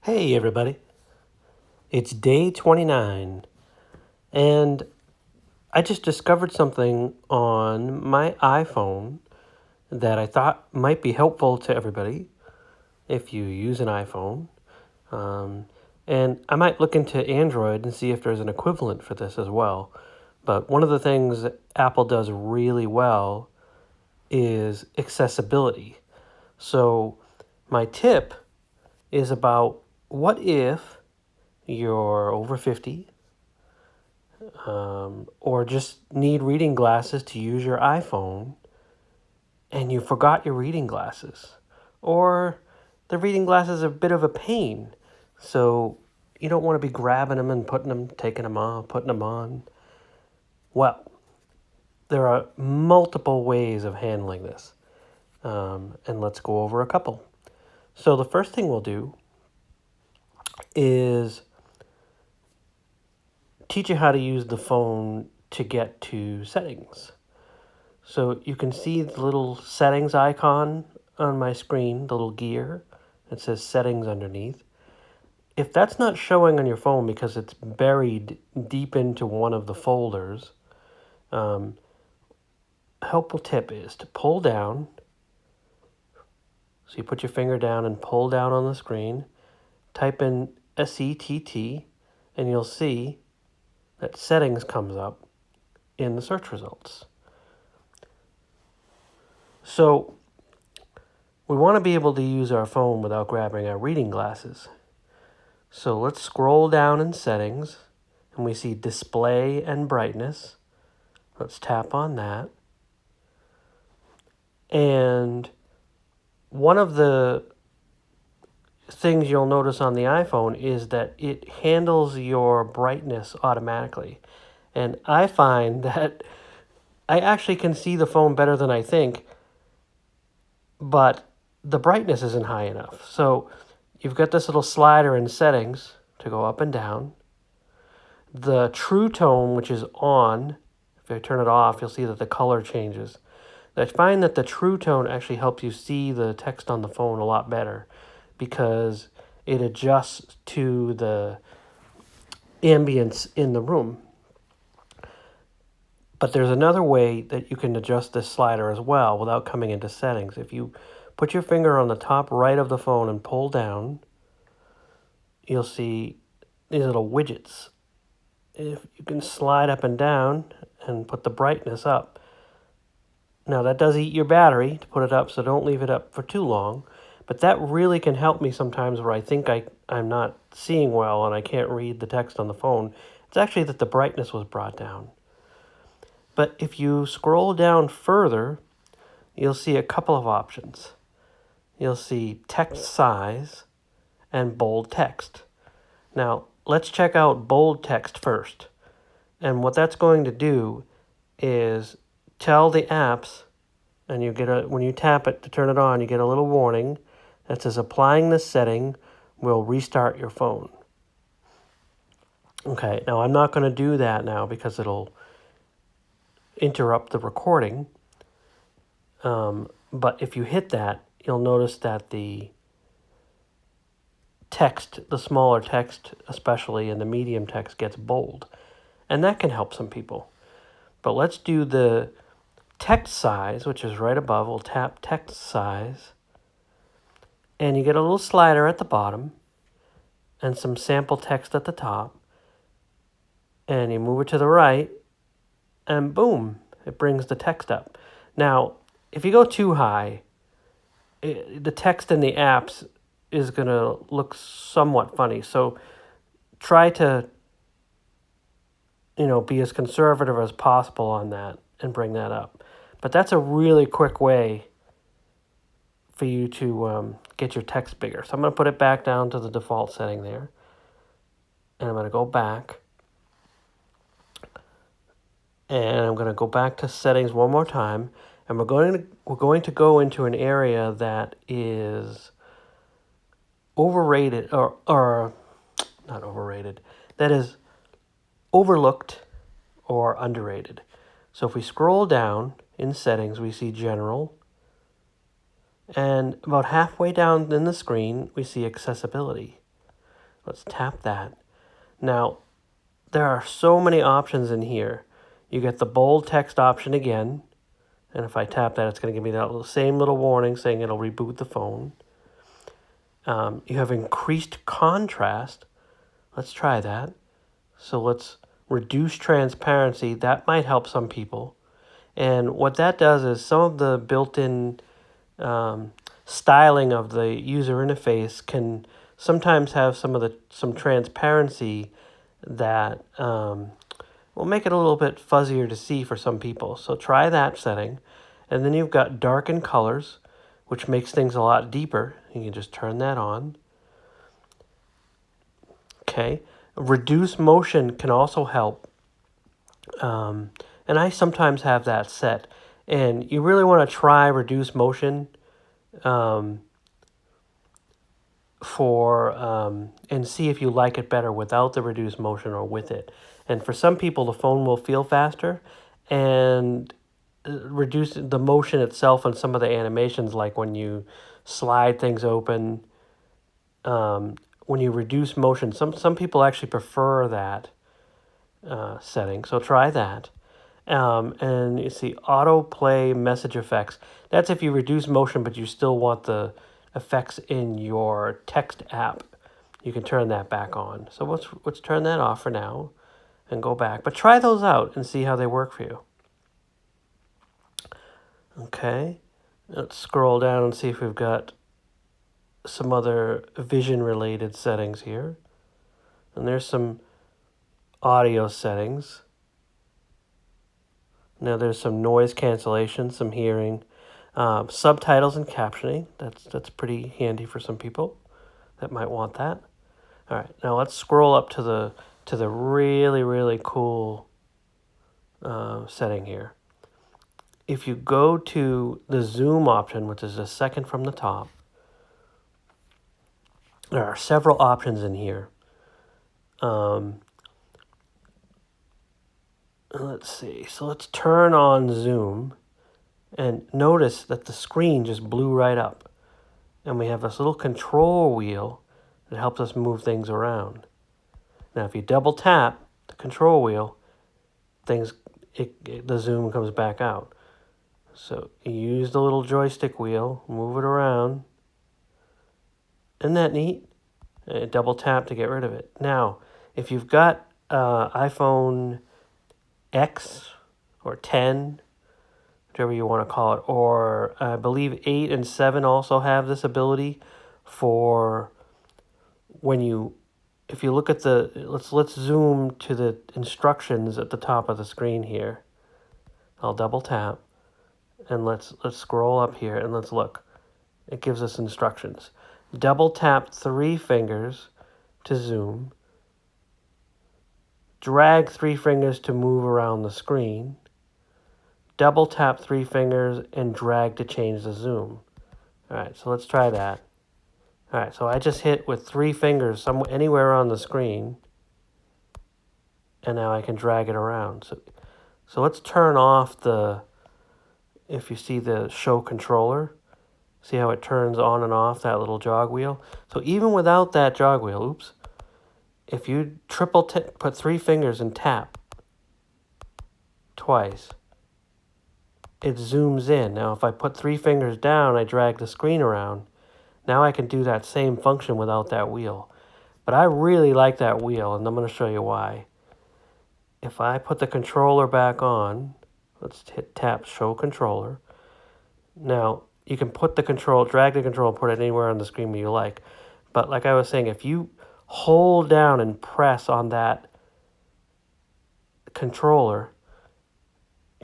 Hey everybody, it's day 29, and I just discovered something on my iPhone that I thought might be helpful to everybody if you use an iPhone. Um, and I might look into Android and see if there's an equivalent for this as well. But one of the things that Apple does really well is accessibility. So, my tip is about what if you're over 50 or just need reading glasses to use your iPhone and you forgot your reading glasses, or the reading glasses are a bit of a pain, so you don't want to be grabbing them and putting them, taking them off, putting them on. Well, there are multiple ways of handling this, and let's go over a couple. So the first thing we'll do is teach you how to use the phone to get to settings. So you can see the little settings icon on my screen, the little gear. It says settings underneath. If that's not showing on your phone because it's buried deep into one of the folders, helpful tip is to pull down. So you put your finger down and pull down on the screen, type in SETT, and you'll see that settings comes up in the search results. So we want to be able to use our phone without grabbing our reading glasses. So let's scroll down in settings and we see display and brightness. Let's tap on that. And one of the things you'll notice on the iPhone is that it handles your brightness automatically. And I find that I actually can see the phone better than I think, but the brightness isn't high enough. So you've got this little slider in settings to go up and down. The true tone, which is on, if I turn it off, you'll see that the color changes. I find that the true tone actually helps you see the text on the phone a lot better because it adjusts to the ambience in the room. But there's another way that you can adjust this slider as well without coming into settings. If you put your finger on the top right of the phone and pull down, you'll see these little widgets. If you can slide up and down and put the brightness up. Now that does eat your battery to put it up, so don't leave it up for too long. But that really can help me sometimes where I think I'm not seeing well and I can't read the text on the phone. It's actually that the brightness was brought down. But if you scroll down further, you'll see a couple of options. You'll see text size and bold text. Now, let's check out bold text first. And what that's going to do is tell the apps, and you get when you tap it to turn it on, you get a little warning that says applying this setting will restart your phone. Okay, now I'm not going to do that now because it'll interrupt the recording. But if you hit that, you'll notice that the text, the smaller text especially, and the medium text gets bold. And that can help some people. But let's do the text size, which is right above. We'll tap text size. And you get a little slider at the bottom and some sample text at the top. And you move it to the right, and boom, it brings the text up. Now, if you go too high, the text in the apps is going to look somewhat funny. So try to, be as conservative as possible on that and bring that up. But that's a really quick way for you to get your text bigger. So I'm going to put it back down to the default setting there. And I'm going to go back. And I'm going to go back to settings one more time. And we're going to go into an area that is overrated, or not overrated, that is overlooked or underrated. So if we scroll down in settings, we see general. And about halfway down in the screen, we see accessibility. Let's tap that. Now, there are so many options in here. You get the bold text option again, and if I tap that, it's going to give me that same little warning saying it'll reboot the phone. You have increased contrast. Let's try that. So let's reduce transparency. That might help some people. And what that does is some of the built-in styling of the user interface can sometimes have some transparency that will make it a little bit fuzzier to see for some people. So try that setting. And then you've got darken colors, which makes things a lot deeper. You can just turn that on. Okay. Reduce motion can also help. And I sometimes have that set. And you really want to try reduce motion and see if you like it better without the reduced motion or with it. And for some people, the phone will feel faster, and reduce the motion itself and some of the animations, like when you slide things open. When you reduce motion, some people actually prefer that setting. So try that. And you see autoplay message effects. That's if you reduce motion, but you still want the effects in your text app. You can turn that back on. So let's turn that off for now and go back. But try those out and see how they work for you. Okay. Let's scroll down and see if we've got some other vision related settings here. And there's some audio settings. Now there's some noise cancellation, some hearing, subtitles and captioning. That's pretty handy for some people that might want that. All right, now let's scroll up to the really, really cool setting here. If you go to the zoom option, which is the second from the top, there are several options in here. Let's see. So let's turn on zoom, and notice that the screen just blew right up. And we have this little control wheel that helps us move things around. Now, if you double tap the control wheel, the zoom comes back out. So you use the little joystick wheel, move it around. Isn't that neat? And double tap to get rid of it. Now, if you've got iPhone X or 10, whichever you want to call it, or I believe 8 and 7 also have this ability for if you look at let's zoom to the instructions at the top of the screen here. I'll double tap and let's scroll up here and let's look. It gives us instructions. Double tap 3 fingers to zoom. Drag 3 fingers to move around the screen. Double tap 3 fingers and drag to change the zoom. All right, so let's try that. All right, so I just hit with 3 fingers anywhere on the screen, and now I can drag it around. So let's turn off if you see the show controller, see how it turns on and off that little jog wheel? So even without that jog wheel, if you put 3 fingers and tap twice, it zooms in. Now, if I put 3 fingers down, I drag the screen around. Now I can do that same function without that wheel. But I really like that wheel, and I'm going to show you why. If I put the controller back on, let's tap show controller. Now, you can drag the control, and put it anywhere on the screen where you like. But like I was saying, if you hold down and press on that controller,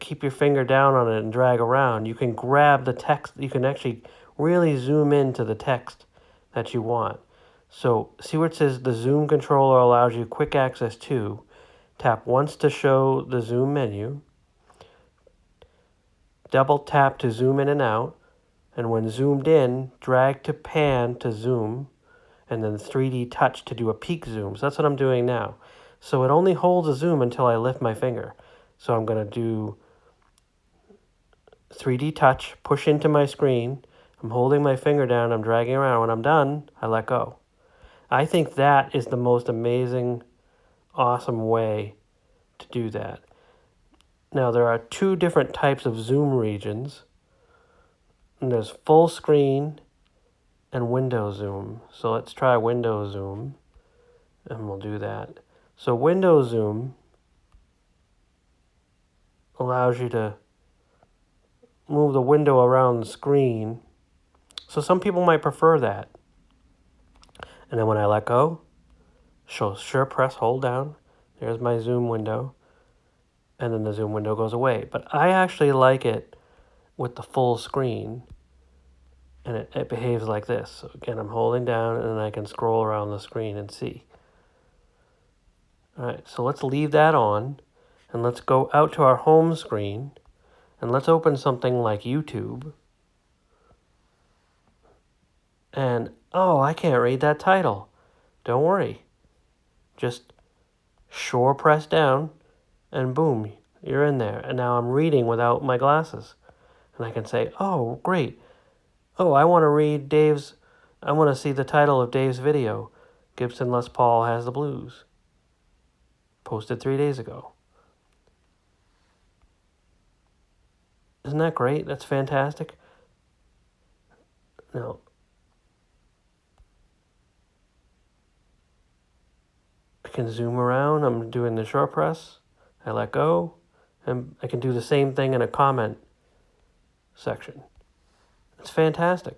keep your finger down on it and drag around, you can grab the text. You can actually really zoom into the text that you want. So see where it says the zoom controller allows you quick access to. Tap once to show the zoom menu. Double tap to zoom in and out. And when zoomed in, drag to pan to zoom. And then 3D touch to do a peek zoom. So that's what I'm doing now. So it only holds a zoom until I lift my finger. So I'm going to do 3D touch, push into my screen. I'm holding my finger down, I'm dragging around. When I'm done, I let go. I think that is the most amazing, awesome way to do that. Now, there are two different types of zoom regions. And there's full screen and window zoom. So let's try window zoom, and we'll do that. So window zoom allows you to move the window around the screen. So some people might prefer that. And then when I let go, sure press, hold down. There's my zoom window. And then the zoom window goes away. But I actually like it with the full screen. And it behaves like this. So again, I'm holding down and then I can scroll around the screen and see. All right, so let's leave that on. And let's go out to our home screen. And let's open something like YouTube. And, oh, I can't read that title. Don't worry. Just sure press down, and boom, you're in there. And now I'm reading without my glasses. And I can say, oh, great. Oh, I want to see the title of Dave's video. Gibson Les Paul Has the Blues. Posted 3 days ago. Isn't that great? That's fantastic. Now, I can zoom around. I'm doing the short press. I let go. And I can do the same thing in a comment section. It's fantastic.